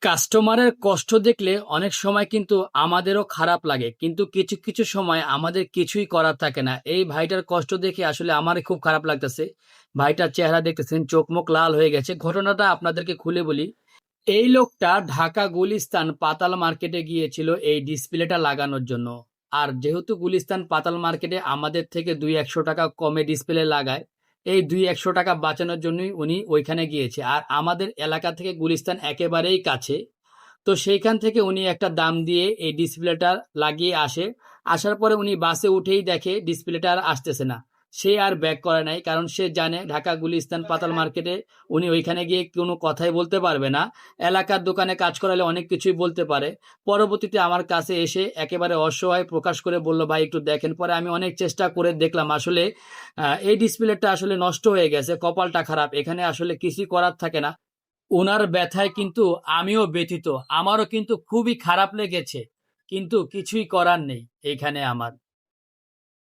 কাস্টমারের কষ্ট দেখলে অনেক সময় কিন্তু আমাদেরও খারাপ লাগে, কিন্তু কিছু কিছু সময় আমাদের কিছুই করার থাকে না। এই ভাইটার কষ্ট দেখে আসলে আমারই খুব খারাপ লাগতেছে। ভাইটার চেহারা দেখতেছেন, চোখ মুখ লাল হয়ে গেছে। ঘটনাটা আপনাদেরকে খুলে বলি। এই লোকটা ঢাকা গুলিস্তান পাতাল মার্কেটে গিয়েছিল এই ডিসপ্লেটা লাগানোর জন্য। আর যেহেতু গুলিস্তান পাতাল মার্কেটে আমাদের থেকে 200-100 টাকা কমে ডিসপ্লে লাগায়, এই 200-100 টাকা বাঁচানোর জন্যই উনি ওইখানে গিয়েছে। আর আমাদের এলাকা থেকে গুলিস্তান একেবারেই কাছে। তো সেইখান থেকে উনি একটা দাম দিয়ে এই ডিসপ্লেটা লাগিয়ে আসে। আসার পরে উনি বাসে উঠেই দেখে ডিসপ্লেটা আর আসতেছে না। সে আর ব্যাক করে নাই, কারণ সে জানে ঢাকা গুলিস্তান পাতাল মার্কেটে উনি ওইখানে গিয়ে কোনো কথাই বলতে পারবে না। এলাকার দোকানে কাজ করালে অনেক কিছুই বলতে পারে। পরবর্তীতে আমার কাছে এসে একেবারে অসহায় প্রকাশ করে বলল, ভাই একটু দেখেন। পরে আমি অনেক চেষ্টা করে দেখলাম, আসলে এই ডিসপ্লেটা আসলে নষ্ট হয়ে গেছে, কপালটা খারাপ, এখানে আসলে কিছুই করার থাকে না। ওনার ব্যথায় কিন্তু আমিও ব্যথিত, আমারও কিন্তু খুবই খারাপ লেগেছে, কিন্তু কিছুই করার নেই এইখানে আমার।